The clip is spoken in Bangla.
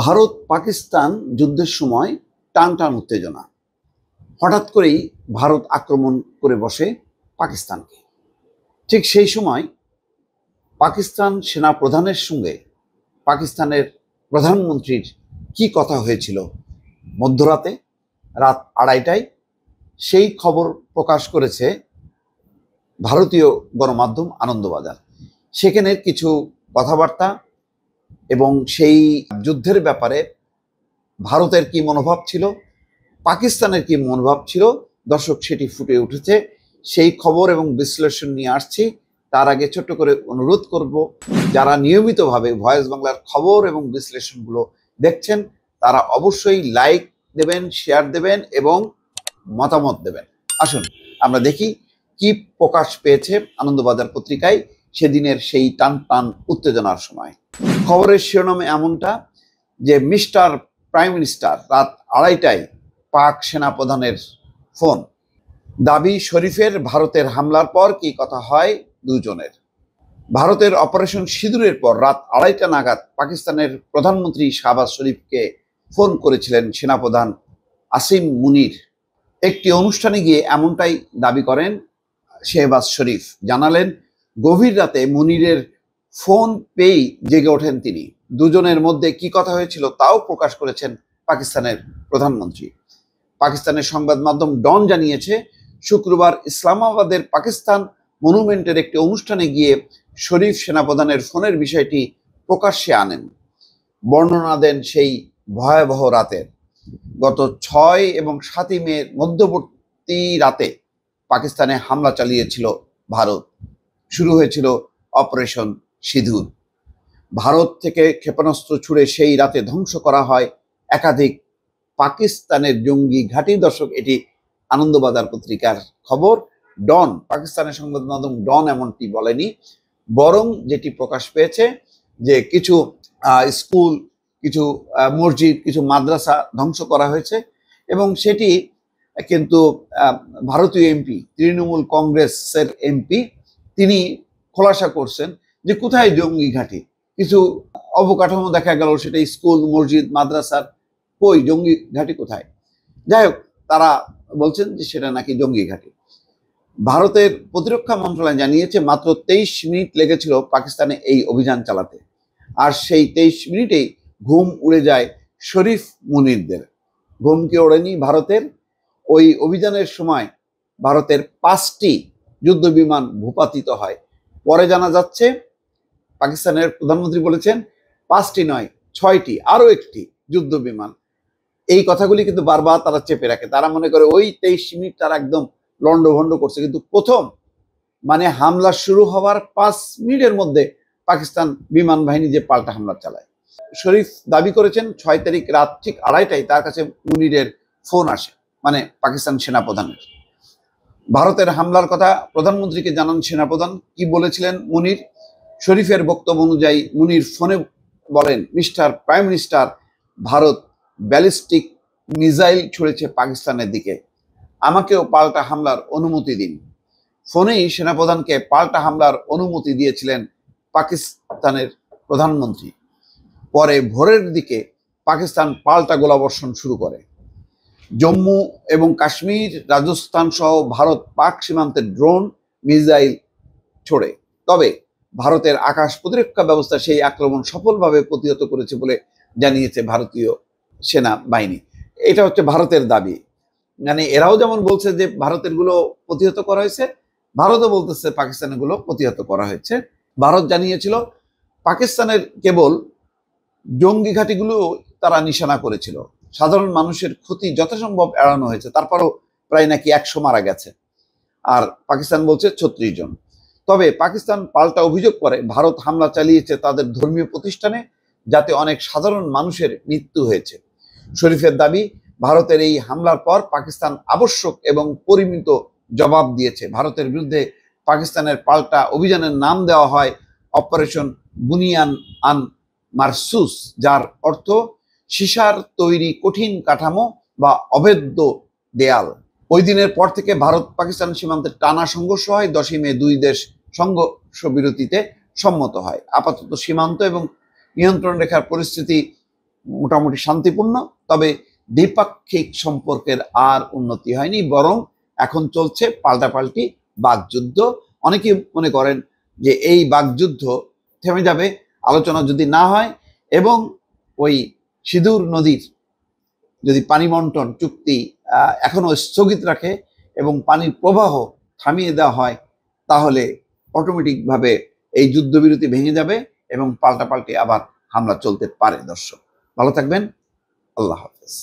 ভারত পাকিস্তান যুদ্ধের সময় টান টান উত্তেজনা। হঠাৎ করেই ভারত আক্রমণ করে বসে পাকিস্তানকে। ঠিক সেই সময় পাকিস্তান সেনা প্রধানের সঙ্গে পাকিস্তানের প্রধানমন্ত্রীর কি কথা হয়েছিল মধ্যরাতে, রাত 2:30টায়, সেই খবর প্রকাশ করেছে ভারতীয় গণমাধ্যম আনন্দবাজার। সেখানে কিছু কথাবার্তা এবং সেই যুদ্ধের ব্যাপারে ভারতের কি মনোভাব ছিল, পাকিস্তানের কি মনোভাব ছিল, দর্শক সেটি ফুটে উঠেছে। সেই খবর এবং বিশ্লেষণ নিয়ে আসছি। তার আগে ছোট্ট করে অনুরোধ করব, যারা নিয়মিতভাবে ভয়েস বাংলার খবর এবং বিশ্লেষণগুলো দেখছেন তারা অবশ্যই লাইক দেবেন, শেয়ার দেবেন এবং মতামত দেবেন। আসুন আমরা দেখি কি প্রকাশ পেয়েছে আনন্দবাজার পত্রিকায় সেদিনের সেই টান টান উত্তেজনার সময়। খবরের শিরোনামে এমনটা যে মিস্টার প্রাইম মিনিস্টার, রাত 2:30টায় পাক সেনাপ্রধানের ফোন। দাবি শরীফের ভারতের হামলার পর কি কথা হয় দুজনের। ভারতের অপারেশন সিঁদুরের পর রাত 2:30টা নাগাদ পাকিস্তানের প্রধানমন্ত্রী শাহবাজ শরীফকে ফোন করেছিলেন সেনাপ্রধান আসিম মুনির। একটি অনুষ্ঠানে গিয়ে এমনটাই দাবি করেন শাহবাজ শরীফ। জানালেন, গভীর রাতে মুনিরের ফোন পেয়েই জেগে ওঠেন তিনি। দুজনের মধ্যে কি কথা হয়েছিল তাও প্রকাশ করেছেন পাকিস্তানের প্রধানমন্ত্রী। পাকিস্তানের সংবাদ মাধ্যম ডন জানিয়েছে, শুক্রবার ইসলামাবাদের পাকিস্তান মনুমেন্টের একটি অনুষ্ঠানে গিয়ে শরীফ সেনাপ্রধানের ফোনের বিষয়টি প্রকাশ্যে আনেন। বর্ণনা দেন সেই ভয়াবহ রাতের। গত 6 এবং 7 মে মধ্যবর্তী রাতে পাকিস্তানে হামলা চালিয়েছিল ভারত। শুরু হয়েছিল অপারেশন সিঁদুর। ভারত থেকে ক্ষেপণাস্ত্র ছুড়ে সেই রাতে ধ্বংস করা হয় একাধিক পাকিস্তানের জঙ্গি ঘাঁটি। দর্শক, এটি আনন্দবাজার পত্রিকার খবর। ডন, পাকিস্তানের সংবাদ মাধ্যম ডন এমনটি বলেনি, বরং যেটি প্রকাশ পেয়েছে যে কিছু স্কুল, কিছু মসজিদ, কিছু মাদ্রাসা ধ্বংস করা হয়েছে এবং সেটি কিন্তু ভারতীয় এমপি, তৃণমূল কংগ্রেসের এমপি, তিনি খোলাসা করছেন যে কোথায় জঙ্গি ঘাঁটি। কিছু অবকাঠামো দেখা গেল সেটা স্কুল, মসজিদ, মাদ্রাসার, কই জঙ্গি ঘাঁটি কোথায়? যাই হোক, তারা বলছেন যে সেটা নাকি জঙ্গি ঘাঁটি। ভারতের প্রতিরক্ষা মন্ত্রণালয় জানিয়েছে মাত্র 23 মিনিট লেগেছিল পাকিস্তানে এই অভিযান চালাতে। আর সেই 23 মিনিটেই ঘুম উড়ে যায় শরীফ মুনিরদের। ঘুম কি ওড়েনি ভারতের? ওই অভিযানের সময় ভারতের 5টি যুদ্ধ বিমান ভূপাতিত হয়। পরে জানা যাচ্ছে, পাকিস্তানের প্রধানমন্ত্রী বলেছেন 5টি নয়, 6টি, আরো একটি যুদ্ধ বিমান। এই কথাগুলি কিন্তু বারবার তারা চেপে রাখে। তারা মনে করে ওই 23 মিনিট তারা একদম লন্ডভন্ড করছে, কিন্তু প্রথম হামলা শুরু হওয়ার 5 মিনিটের মধ্যে পাকিস্তান বিমান বাহিনী যে পাল্টা হামলা চালায়। শরীফ দাবি করেছেন 6 তারিখ রাত ঠিক 2:30টায় তার কাছে মুনিরের ফোন আসে, পাকিস্তান সেনাপ্রধানের। ভারতের হামলার কথা প্রধানমন্ত্রীকে জানান সেনাপ্রধান। কি বলেছিলেন মুনির? শরীফের বক্তব্য অনুযায়ী মুনির ফোনে বলেন, mister prime minister, Bharat ballistic missile ছুড়েছে পাকিস্তানের দিকে, আমাকেও পাল্টা হামলার অনুমতি দিন। ফোনেই সেনাপ্রধানকে পাল্টা হামলার অনুমতি দিয়েছিলেন পাকিস্তানের প্রধানমন্ত্রী। পরে ভোরের দিকে পাকিস্তান পাল্টা গোলাবর্ষণ শুরু করে। জম্মু এবং কাশ্মীর, রাজস্থান সহ ভারত পাক সীমান্তে ড্রোন, মিসাইল ছোড়ে। তবে ভারতের আকাশ প্রতিরক্ষা ব্যবস্থা সেই আক্রমণ সফলভাবে প্রতিহত করেছে বলে জানিয়েছে ভারতীয় সেনা বাহিনী। এটা হচ্ছে ভারতের দাবি। এরাও যেমন বলছে যে ভারতের গুলো প্রতিহত করা হয়েছে, ভারতও বলতেছে পাকিস্তানের গুলো প্রতিহত করা হয়েছে। ভারত জানিয়েছিল পাকিস্তানের কেবল জঙ্গি ঘাঁটিগুলো তারা নিশানা করেছিল, সাধারণ মানুষের ক্ষতি যথাসম্ভব এড়ানো হয়েছে। তারপরও প্রায় নাকি 100 মারা গেছে, আর পাকিস্তান বলছে 36 জন। তবে পাকিস্তান পাল্টা অভিযোগ করে ভারত হামলা চালিয়েছে তাদের ধর্মীয় প্রতিষ্ঠানে, যাতে অনেক সাধারণ মানুষের মৃত্যু হয়েছে। শরীফের দাবি, ভারতের এই হামলার পর পাকিস্তান আবশ্যক এবং পরিমিত জবাব দিয়েছে। ভারতের বিরুদ্ধে পাকিস্তানের পাল্টা অভিযানের নাম দেওয়া হয় অপারেশন বুনিয়ান আন মারসুস, যার অর্থ সীসার তৈরি কঠিন কাঠামো বা অভেদ্য দেয়াল। ওই দিনের পর থেকে ভারত পাকিস্তান সীমান্তে টানা সংঘর্ষ হয়। 10ই মে দুই দেশ সংঘর্ষ বিরতিতে সম্মত হয়। আপাতত সীমান্ত এবং নিয়ন্ত্রণ রেখার পরিস্থিতি মোটামুটি শান্তিপূর্ণ, তবে দ্বিপাক্ষিক সম্পর্কের আর উন্নতি হয়নি, বরং এখন চলছে পাল্টাপাল্টি বাকযুদ্ধ। অনেকে মনে করেন যে এই বাকযুদ্ধ থেমে যাবে আলোচনা যদি না হয় এবং ওই সিঁদুর নদীর যদি পানি বন্টন চুক্তি এখনো স্থগিত রাখে এবং পানির প্রবাহ থামিয়ে দেওয়া হয়, তাহলে অটোমেটিকভাবে এই যুদ্ধবিরতি ভেঙে যাবে এবং পাল্টাপাল্টি আবার হামলা চলতে পারে। দর্শক ভালো থাকবেন, আল্লাহ হাফেজ।